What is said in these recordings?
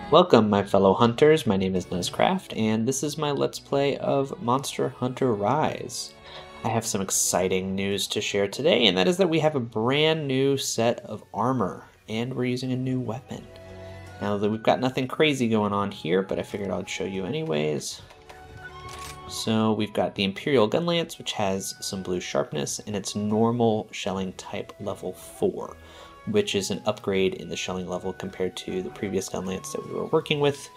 Welcome, my fellow hunters. My name is Nuzcraft, and this is my Let's Play of Monster Hunter Rise. I have some exciting news to share today, and that is that we have a brand new set of armor, and we're using a new weapon. Now, we've got nothing crazy going on here, but I figured I'd show you anyways. So we've got the Imperial Gun Lance, which has some blue sharpness, and it's normal shelling type level 4. Which is an upgrade in the shelling level compared to the previous gun lance that we were working with,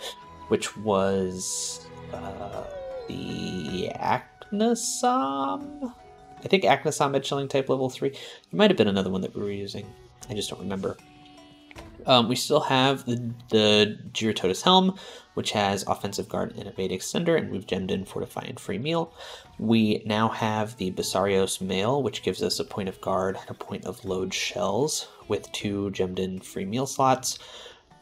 which was the Aknasam? I think Aknasam had shelling type level 3. There might have been another one that we were using. I just don't remember. We still have the Girototus Helm, which has offensive guard and evade extender, and we've gemmed in fortify and free meal. We now have the Basarios mail, which gives us a point of guard and a point of load shells with 2 gemmed in free meal slots.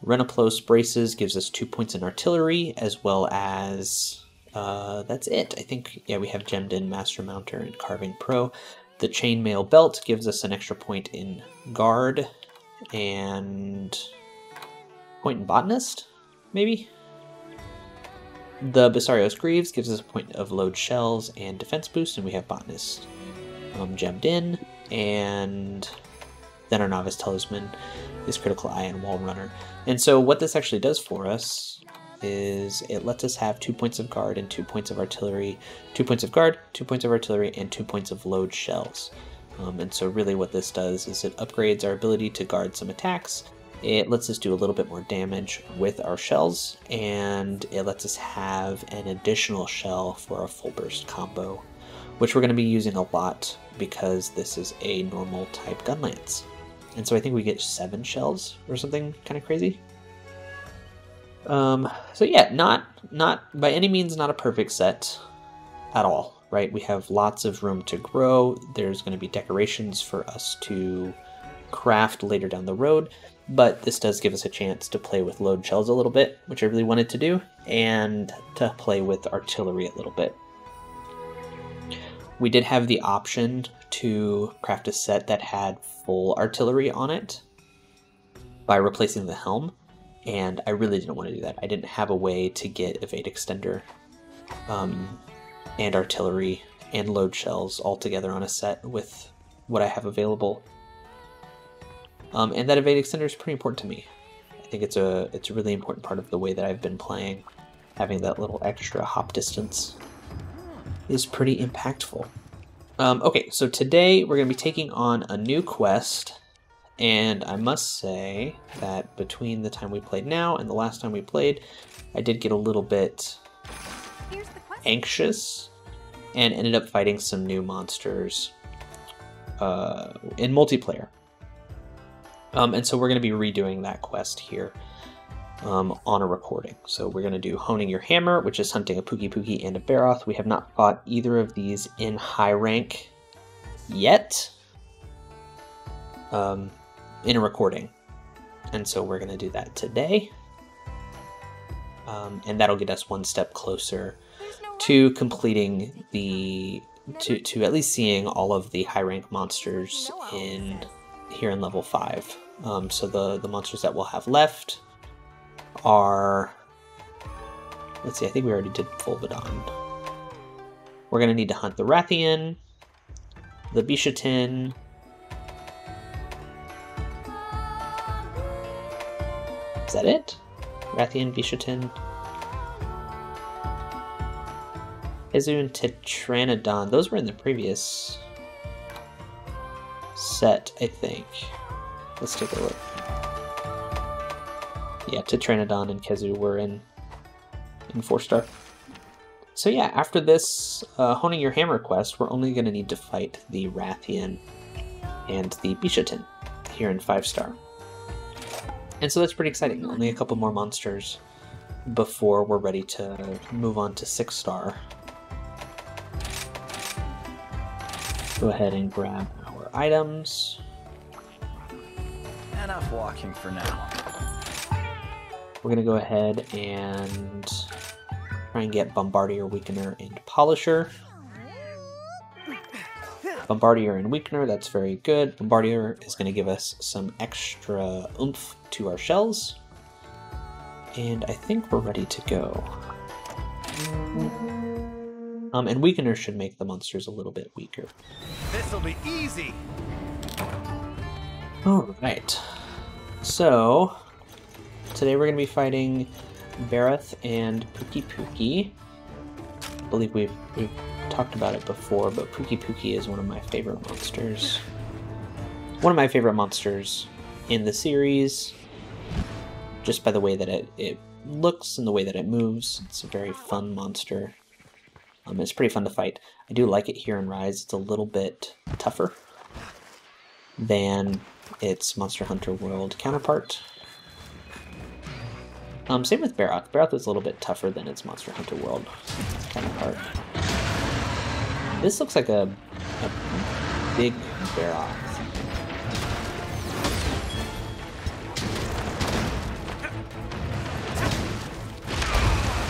Renoplos braces gives us 2 points in artillery, as well as that's it. I think, yeah, we have gemmed in Master Mounter and Carving Pro. The chainmail belt gives us an extra point in guard and point in botanist, maybe? The Basario's Greaves gives us a point of load shells and defense boost, and we have botanist gemmed in, and then our novice talisman is critical eye and wall runner. And so what this actually does for us is it lets us have 2 points of guard and 2 points of artillery, 2 points of guard, 2 points of artillery, and 2 points of load shells. And so really what this does is it upgrades our ability to guard some attacks. It lets us do a little bit more damage with our shells, and it lets us have an additional shell for a full burst combo, which we're going to be using a lot because this is a normal type gun lance. And so I think we get 7 shells or something kind of crazy. So yeah, not by any means not a perfect set at all. Right, we have lots of room to grow. There's going to be decorations for us to craft later down the road, but this does give us a chance to play with load shells a little bit, which I really wanted to do, and to play with artillery a little bit. We did have the option to craft a set that had full artillery on it by replacing the helm, and I really didn't want to do that. I didn't have a way to get evade extender and artillery and load shells all together on a set with what I have available. And that evade extender is pretty important to me. I think it's a really important part of the way that I've been playing. Having that little extra hop distance is pretty impactful. Okay, so today we're going to be taking on a new quest, and I must say that between the time we played now and the last time we played, I did get a little bit anxious and ended up fighting some new monsters in multiplayer. And so we're going to be redoing that quest here on a recording. So we're going to do Honing Your Hammer, which is hunting a Pukei and a Barroth. We have not fought either of these in high rank yet in a recording. And so we're going to do that today. And that'll get us one step closer to completing to at least seeing all of the high rank monsters here in level 5. So the monsters that we'll have left are, let's see, I think we already did Fulvedon. We're going to need to hunt the Rathian, the Bishatin, is that it? Rathian, Bishatin, Kezu, and Tetranodon. Those were in the previous set, I think. Let's take a look. Yeah, Tetranodon and Kezu were in 4-star. So yeah, after this Honing Your Hammer quest, we're only going to need to fight the Rathian and the Bishatin here in 5-star. And so that's pretty exciting. Only a couple more monsters before we're ready to move on to 6-star. Go ahead and grab our items. Enough walking for now. We're going to go ahead and try and get Bombardier, Weakener, and Polisher. Bombardier and Weakener, that's very good. Bombardier is going to give us some extra oomph to our shells. And I think we're ready to go. And Weakener should make the monsters a little bit weaker. This'll be easy. Alright. So, today we're going to be fighting Barroth and Pukei. I believe we've talked about it before, but Pukei is one of my favorite monsters. One of my favorite monsters in the series, just by the way that it looks and the way that it moves. It's a very fun monster. It's pretty fun to fight. I do like it here in Rise. It's a little bit tougher than its Monster Hunter World counterpart. Same with Barroth. Barroth is a little bit tougher than its Monster Hunter World counterpart. This looks like a big Barroth.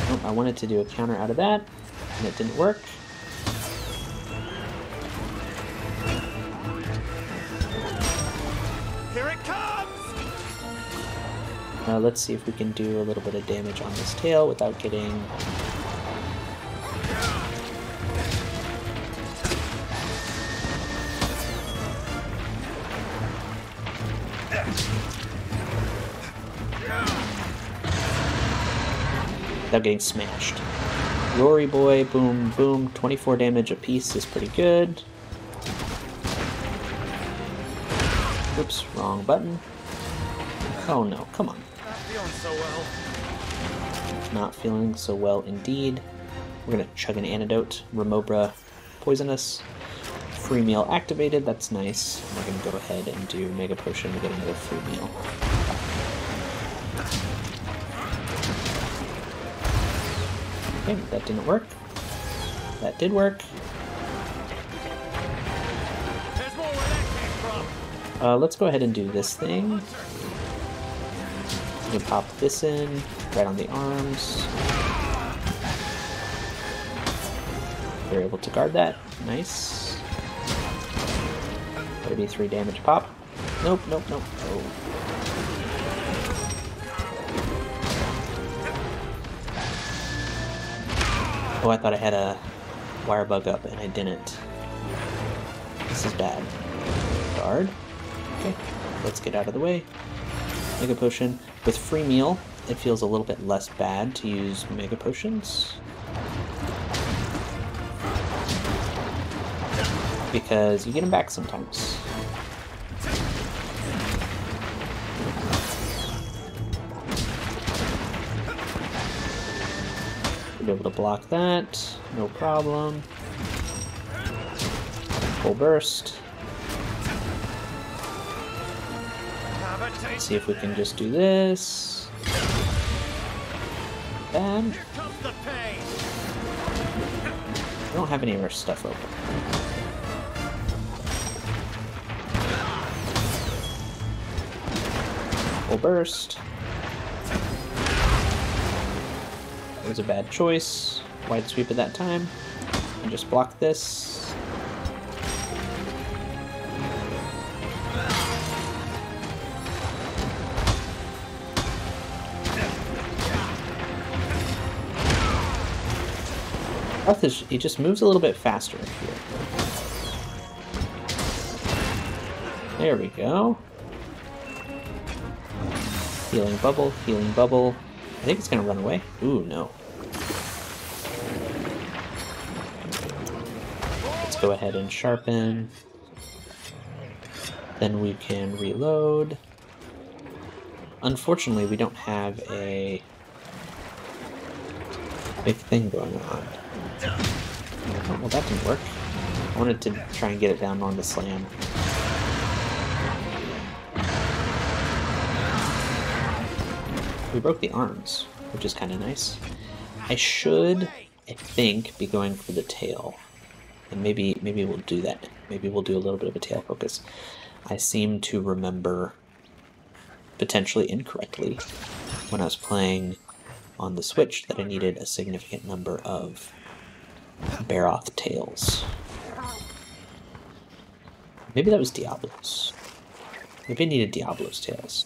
Oh, I wanted to do a counter out of that, and it didn't work. Here it comes! Let's see if we can do a little bit of damage on this tail without getting... without getting smashed. Rory boy, boom, boom, 24 damage apiece is pretty good. Oops, wrong button. Oh no, come on. Not feeling so well. Not feeling so well indeed. We're gonna chug an antidote. Remobra poisonous. Free meal activated, that's nice. We're gonna go ahead and do Mega Potion to get another free meal. Okay, that didn't work. That did work. There's more where that came from. Let's go ahead and do this thing. You can pop this in, right on the arms. We're able to guard that. Nice. 33 damage pop. Nope, nope, nope. Oh. Oh, I thought I had a wire bug up and I didn't. This is bad. Guard. Okay, let's get out of the way. Mega Potion. With free meal, it feels a little bit less bad to use Mega Potions. Because you get them back sometimes. Be able to block that, no problem. Full burst. Let's see if we can just do this. Bad. Here comes the pain. We don't have any of our stuff open. Full burst. That was a bad choice. Wide sweep at that time. And just block this. He just moves a little bit faster here. There we go. Healing bubble, healing bubble. I think it's gonna run away. Ooh, no. Let's go ahead and sharpen. Then we can reload. Unfortunately, we don't have a big thing going on. Oh, well, that didn't work. I wanted to try and get it down on the slam. We broke the arms, which is kind of nice. I should, I think, be going for the tail. And maybe we'll do that. Maybe we'll do a little bit of a tail focus. I seem to remember, potentially incorrectly, when I was playing on the Switch, that I needed a significant number of Barroth tails. Maybe that was Diablo's. Maybe I needed Diablo's tails.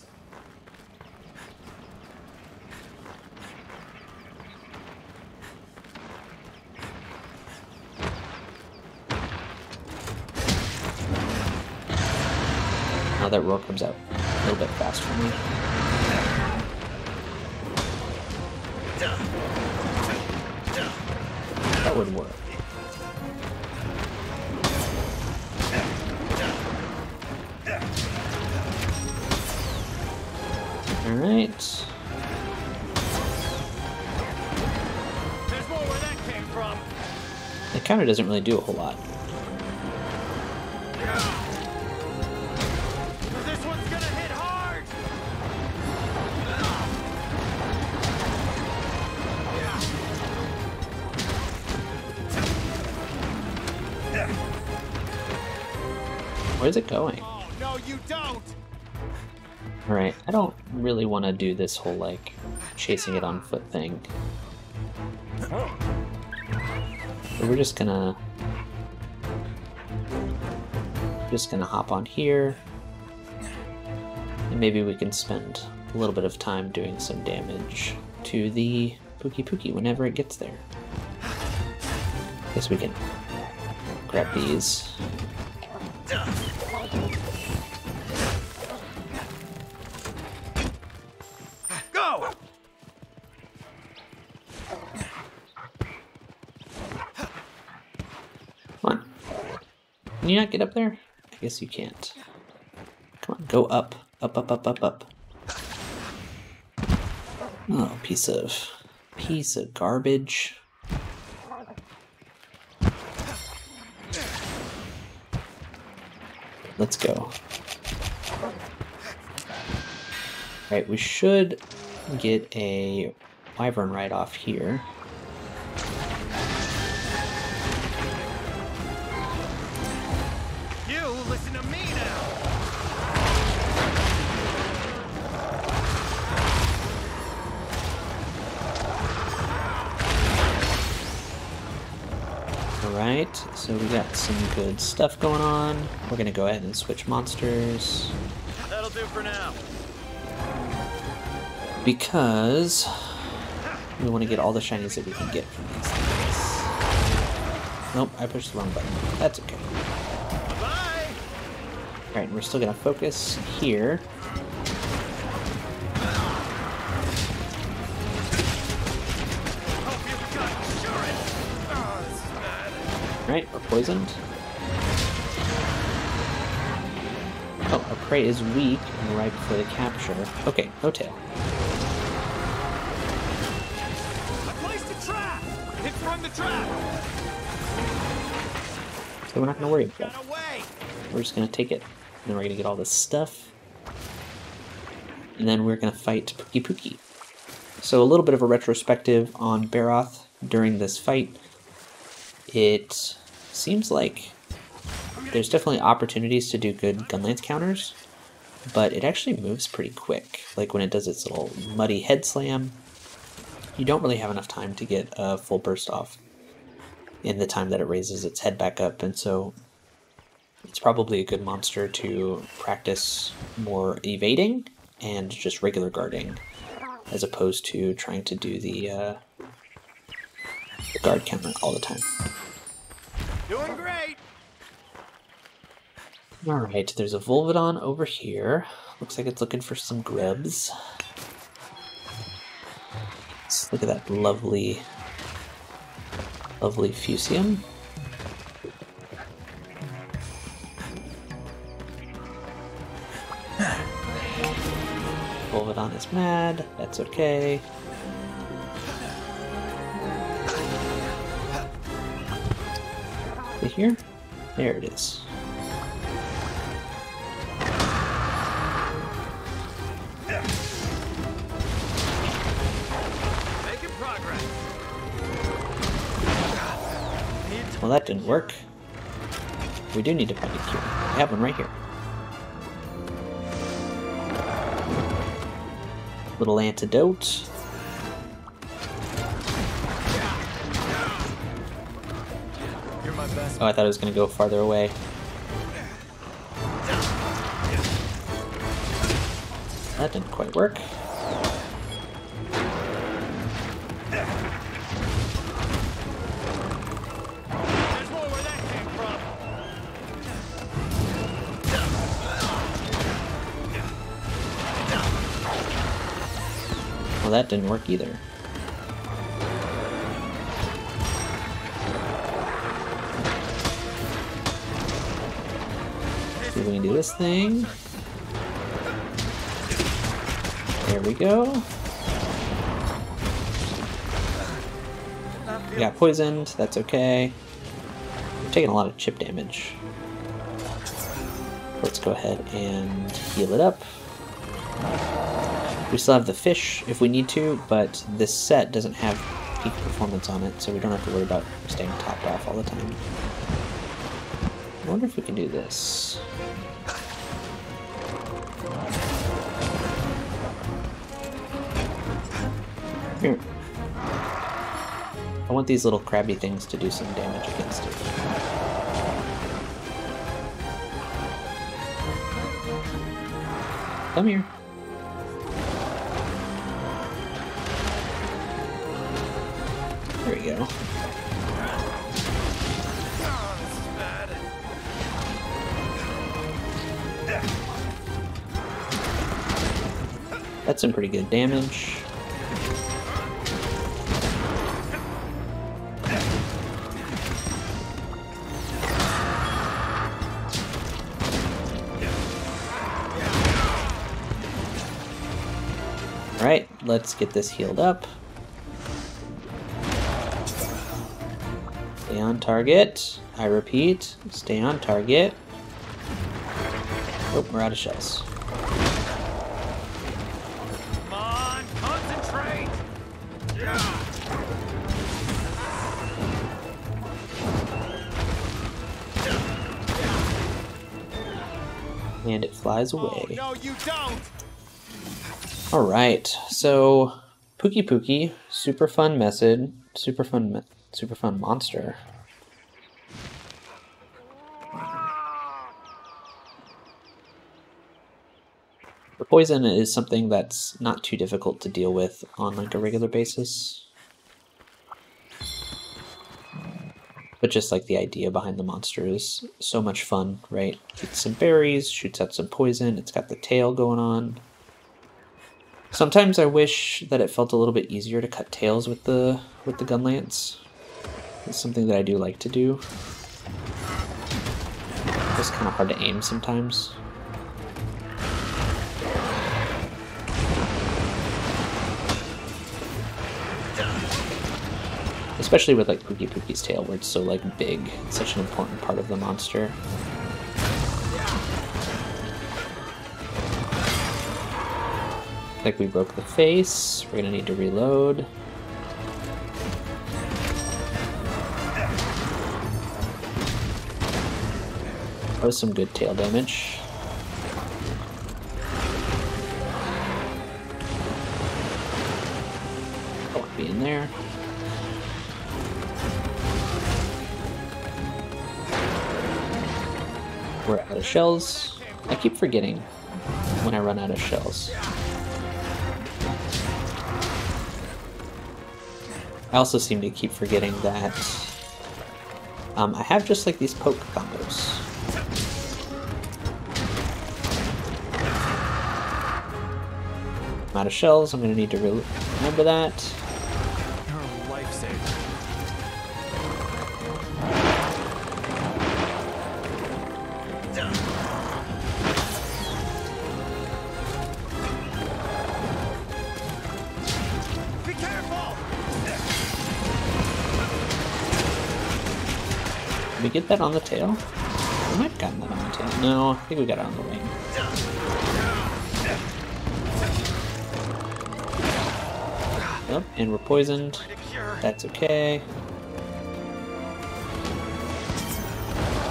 that roar comes out a little bit fast for me. That would work. Alright. There's more where that came from. The counter doesn't really do a whole lot. This one's gonna hit hard. Where's it going? Oh, no, you don't. Alright, I don't really want to do this whole, like, chasing it on foot thing. So we're just gonna hop on here, and maybe we can spend a little bit of time doing some damage to the Pukei whenever it gets there. Guess we can grab these. Go! Come on. Can you not get up there? I guess you can't. Come on, go up. Up, up, up, up, up. Oh, piece of garbage. Let's go. Alright, we should get a wyvern right off here. You listen to me now. Alright, so we got some good stuff going on. We're gonna go ahead and switch monsters. That'll do for now. Because we want to get all the shinies that we can get from these things. Nope, I pushed the wrong button. That's okay. Bye. Alright, we're still gonna focus here. Hope you've got insurance. Oh, this is bad. Alright, we're poisoned. Oh, our prey is weak and ripe for the capture. Okay, no tail. I placed a trap. It sprung the trap. So we're not gonna worry about it. Got away. We're just gonna take it. And then we're gonna get all this stuff. And then we're gonna fight Pukei. So a little bit of a retrospective on Barroth during this fight. It seems like there's definitely opportunities to do good Gunlance counters, but it actually moves pretty quick. Like when it does its little muddy head slam, you don't really have enough time to get a full burst off in the time that it raises its head back up, and so it's probably a good monster to practice more evading and just regular guarding, as opposed to trying to do the guard counter all the time. Doing great. Alright, there's a Volvidon over here. Looks like it's looking for some grubs. Let's look at that lovely Fusium. Volvidon is mad. That's okay. Is it here? There it is. Making progress. Well, that didn't work. We do need to find a cure. We have one right here. Little antidote. You're my best. Oh, I thought it was going to go farther away. That didn't quite work. There's more where that came from. Well, that didn't work either. See if we can do this thing. There we go. We got poisoned, that's okay. We're taking a lot of chip damage. Let's go ahead and heal it up. We still have the fish if we need to, but this set doesn't have peak performance on it, so we don't have to worry about staying topped off all the time. I wonder if we can do this. Here. I want these little crabby things to do some damage against it. Come here. There we go. That's some pretty good damage. Alright, let's get this healed up. Stay on target. I repeat, stay on target. Oh, we're out of shells. Come on, concentrate! And it flies away. Oh, no, you don't! Alright, so Pukei, super fun method, super fun monster. The poison is something that's not too difficult to deal with on like a regular basis. But just like the idea behind the monster is so much fun, right? Eats some berries, shoots out some poison, it's got the tail going on. Sometimes I wish that it felt a little bit easier to cut tails with the gun lance. It's something that I do like to do. It's kind of hard to aim sometimes. Especially with like Pukei's tail, where it's so like big. It's such an important part of the monster. Like we broke the face. We're gonna need to reload. That was some good tail damage. Don't want to be in there. We're out of shells. I keep forgetting when I run out of shells. I also seem to keep forgetting that I have just like these poke combos. I'm out of shells, I'm going to need to remember that. You're a lifesaver. Be careful! Did we get that on the tail? We might have gotten that on the tail. No, I think we got it on the wing. Yep, and we're poisoned. That's okay.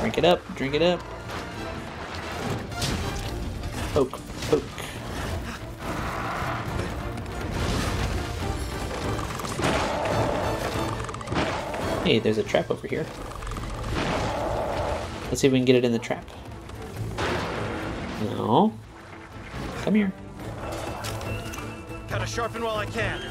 Drink it up, drink it up. Poke, poke. Hey, there's a trap over here. Let's see if we can get it in the trap. No. Come here. Gotta sharpen while I can.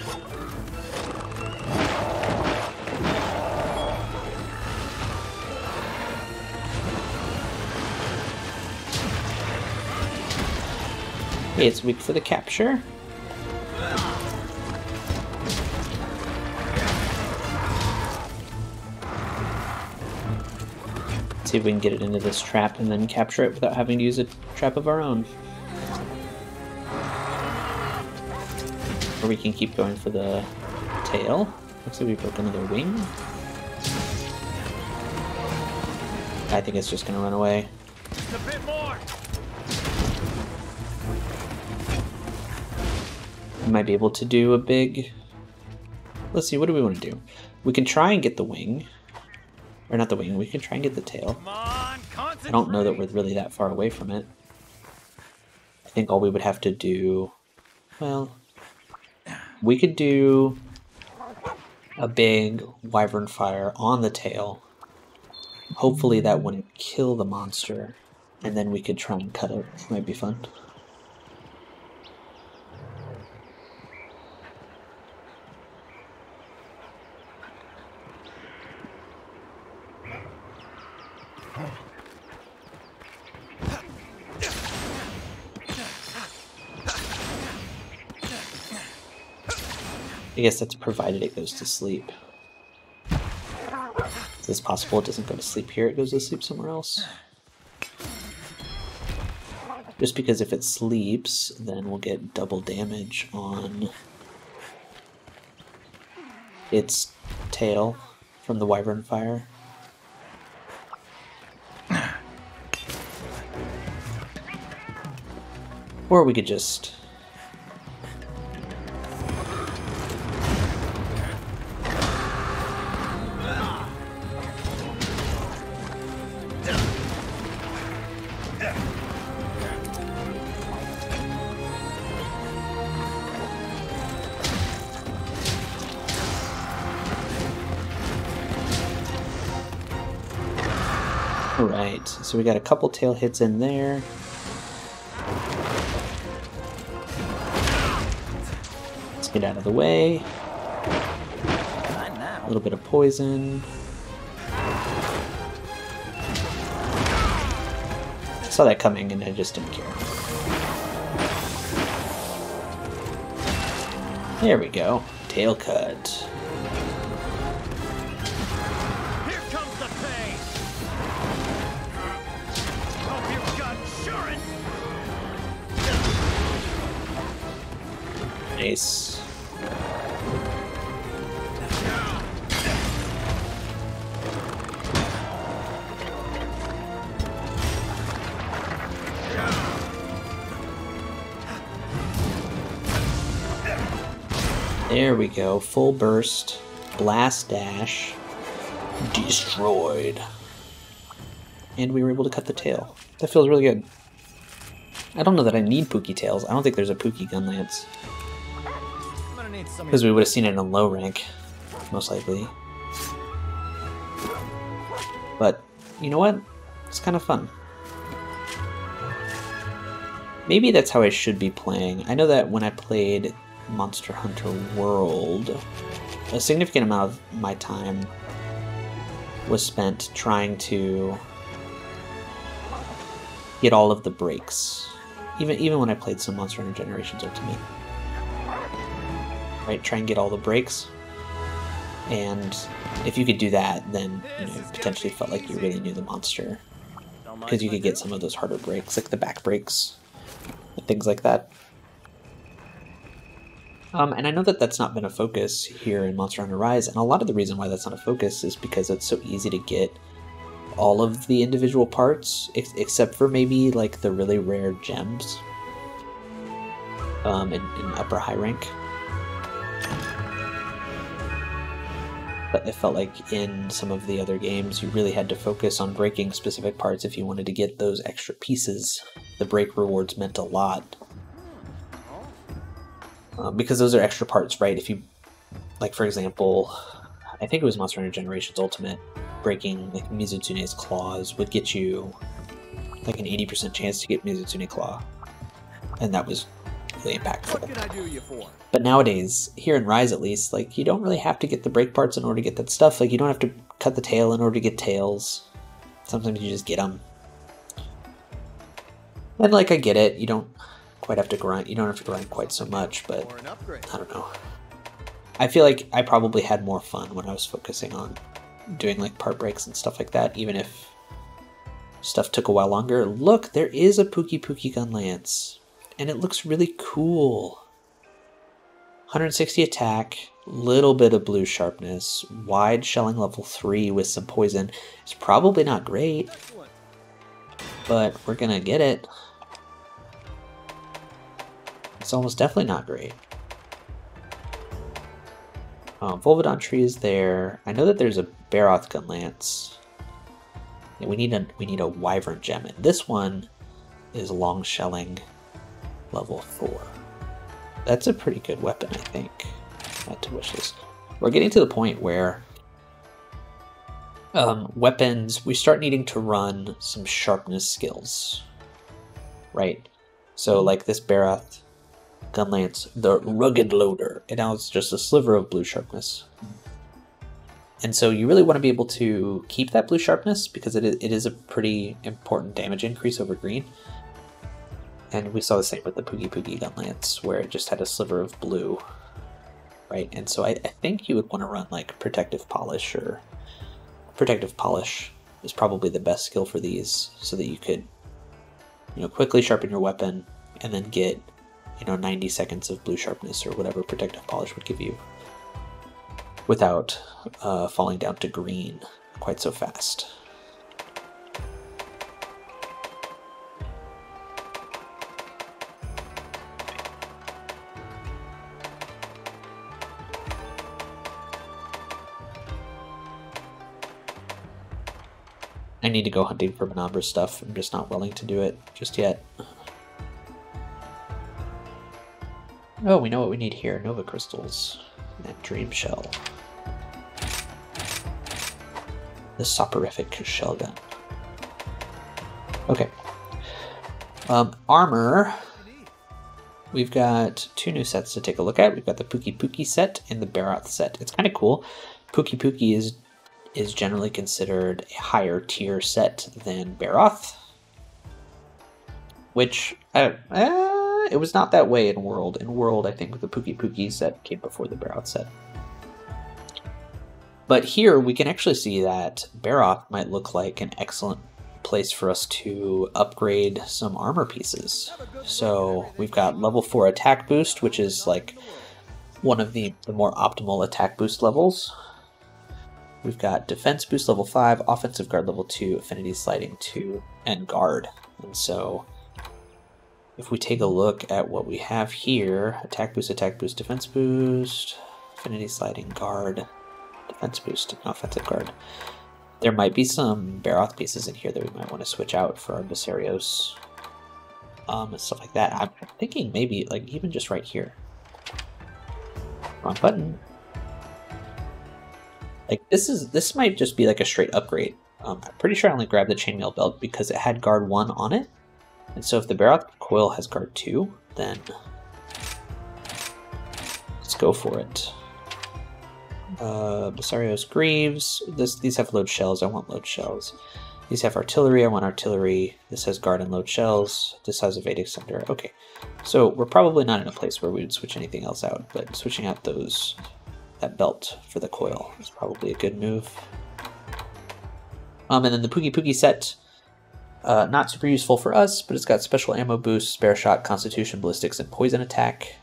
Hey, it's weak for the capture. See if we can get it into this trap and then capture it without having to use a trap of our own. Or we can keep going for the tail. Looks like we broke another wing. I think it's just gonna run away. Just a bit more. We might be able to do a big... Let's see, what do we want to do? We can try and get the wing. Or not the wing, we can try and get the tail. Come on, I don't know that we're really that far away from it. I think all we would have to do... Well... We could do a big wyvern fire on the tail. Hopefully that wouldn't kill the monster. And then we could try and cut it. Might be fun. I guess that's provided it goes to sleep. Is this possible? It doesn't go to sleep here, it goes to sleep somewhere else. Just because if it sleeps, then we'll get double damage on its tail from the wyvern fire. Or we could just... Alright, so we got a couple tail hits in there. Let's get out of the way. A little bit of poison. I saw that coming and I just didn't care. There we go. Tail cut. Nice. There we go. Full burst. Blast dash. Destroyed. And we were able to cut the tail. That feels really good. I don't know that I need Pukei tails. I don't think there's a Pukei Gun Lance. Because we would have seen it in a low rank, most likely. But, you know what? It's kind of fun. Maybe that's how I should be playing. I know that when I played Monster Hunter World, a significant amount of my time was spent trying to get all of the breaks. Even when I played some Monster Hunter Generations Ultimate. Right, try and get all the breaks, and if you could do that, then you know, it potentially felt like you really knew the monster, because you could get some of those harder breaks, like the back breaks, and things like that. And I know that that's not been a focus here in Monster Hunter Rise, and a lot of the reason why that's not a focus is because it's so easy to get all of the individual parts, except for maybe like the really rare gems in upper high rank. But it felt like in some of the other games, you really had to focus on breaking specific parts if you wanted to get those extra pieces. The break rewards meant a lot. Because those are extra parts, right? If you, like for example, I think it was Monster Hunter Generations Ultimate, breaking like Mizutsune's claws would get you like an 80% chance to get Mizutsune Claw. And that was really impactful. What can I do you for? But nowadays, here in Rise at least, like you don't really have to get the break parts in order to get that stuff. Like you don't have to cut the tail in order to get tails. Sometimes you just get them. And like I get it, you don't quite have to grind. You don't have to grind quite so much, but I don't know. I feel like I probably had more fun when I was focusing on doing like part breaks and stuff like that, even if Stuff took a while longer. Look, there is a Pukei Gun Lance. And it looks really cool. 160 attack, little bit of blue sharpness, wide shelling level 3 with some poison. It's probably not great, but we're gonna get it. It's almost definitely not great. Volvodon tree is there. I know that there's a Barroth Gun Lance. Yeah, we need a Wyvern gem, and this one is long shelling level 4. That's a pretty good weapon, I think. Add to wish list. We're getting to the point where weapons, we start needing to run some sharpness skills, right? So like this Barroth Gun Lance, the Rugged Loader, and now it's just a sliver of blue sharpness. And so you really want to be able to keep that blue sharpness because it is a pretty important damage increase over green. And we saw the same with the Pukei Gun Lance, where it just had a sliver of blue, right? And so I think you would want to run like Protective Polish, or Protective Polish is probably the best skill for these, so that you could, you know, quickly sharpen your weapon and then get, you know, 90 seconds of blue sharpness or whatever Protective Polish would give you without falling down to green quite so fast. I need to go hunting for Menabra stuff. I'm just not willing to do it just yet. Oh, we know what we need here. Nova Crystals and Dream Shell. The soporific shell gun. Okay. Armor. We've got 2 new sets to take a look at. We've got the Pukei set and the Barroth set. It's kind of cool. Pukei is generally considered a higher tier set than Barroth, which it was not that way in World. In World, I think the Pukei set came before the Barroth set. But here we can actually see that Barroth might look like an excellent place for us to upgrade some armor pieces. So we've got level 4 attack boost, which is like one of the more optimal attack boost levels. We've got defense boost level 5, offensive guard level 2, affinity sliding 2, and guard. And so if we take a look at what we have here, attack boost, defense boost, affinity sliding, guard, defense boost, and offensive guard. There might be some Barroth pieces in here that we might want to switch out for our Basarios, and stuff like that. I'm thinking maybe like even just right here. Wrong button. Like this might just be like a straight upgrade. I'm pretty sure I only grabbed the chainmail belt because it had guard 1 on it. And so if the Barroth coil has guard 2, then let's go for it. Basario's Greaves. These have load shells. I want load shells. These have artillery. I want artillery. This has guard and load shells. This has evade extender. Okay, so we're probably not in a place where we would switch anything else out, but switching out that belt for the coil is probably a good move. And then the Pukei set, not super useful for us, but it's got special ammo boost, spare shot, constitution, ballistics, and poison attack.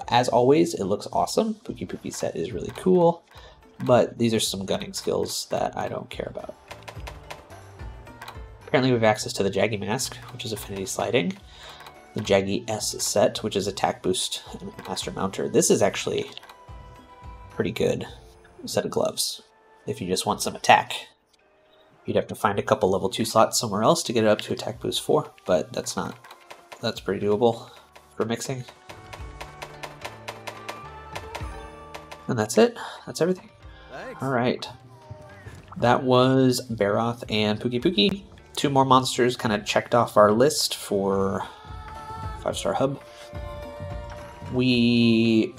As always, it looks awesome. Pukei set is really cool, but these are some gunning skills that I don't care about. Apparently we have access to the Jaggi Mask, which is affinity sliding. The Jaggi S set, which is attack boost and master mounter. This is actually pretty good set of gloves if you just want some attack. You'd have to find a couple level 2 slots somewhere else to get it up to attack boost 4, but that's pretty doable for mixing. And that's it. That's everything. Alright. That was Barroth and Pukei. 2 more monsters kind of checked off our list for 5-star hub. We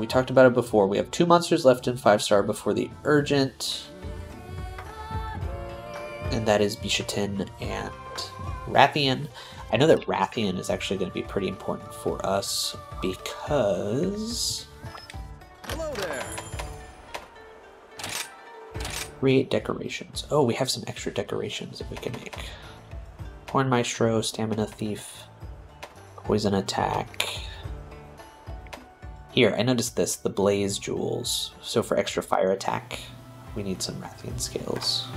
talked about it before. We have 2 monsters left in 5-star before the Urgent. And that is Bishatin and Rathian. I know that Rathian is actually going to be pretty important for us because... Hello there. Create decorations. Oh, we have some extra decorations that we can make. Horn Maestro, Stamina Thief, Poison Attack. Here, I noticed this, the Blaze Jewels. So for extra fire attack, we need some Rathian Scales.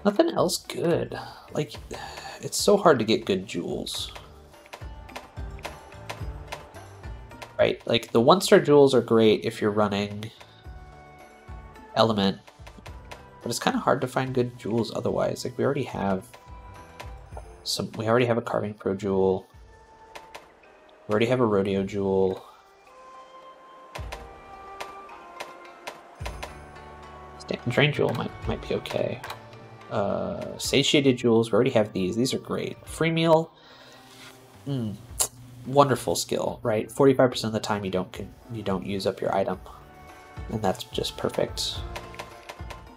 Nothing else good. Like, it's so hard to get good jewels. Right? Like, the 1-star jewels are great if you're running Element, but it's kind of hard to find good jewels otherwise. Like, we already have a Carving Pro jewel. We already have a Rodeo jewel. Drain jewel might be okay. Satiated jewels, we already have these. These are great. Free meal, wonderful skill, right? 45% of the time you don't use up your item, and that's just perfect.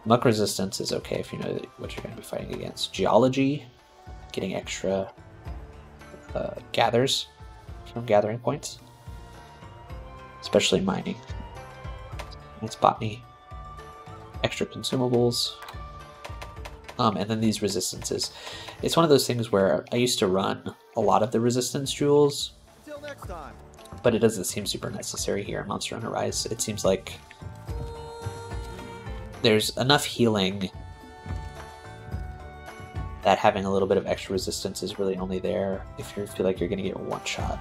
Muck resistance is okay if you know what you're going to be fighting against. Geology, getting extra gathers from gathering points, especially mining. It's botany, extra consumables. And then these resistances. It's one of those things where I used to run a lot of the resistance jewels, Until next time. but it doesn't seem super necessary here in Monster Hunter Rise. It seems like there's enough healing that having a little bit of extra resistance is really only there if you feel like you're going to get one shot.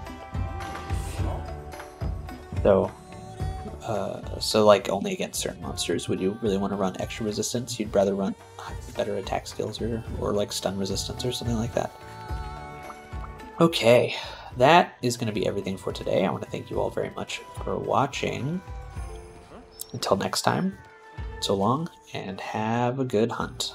So like only against certain monsters would you really want to run extra resistance. You'd rather run better attack skills or like stun resistance or something like that. Okay, that is going to be everything for today. I want to thank you all very much for watching. Until next time, so long and have a good hunt.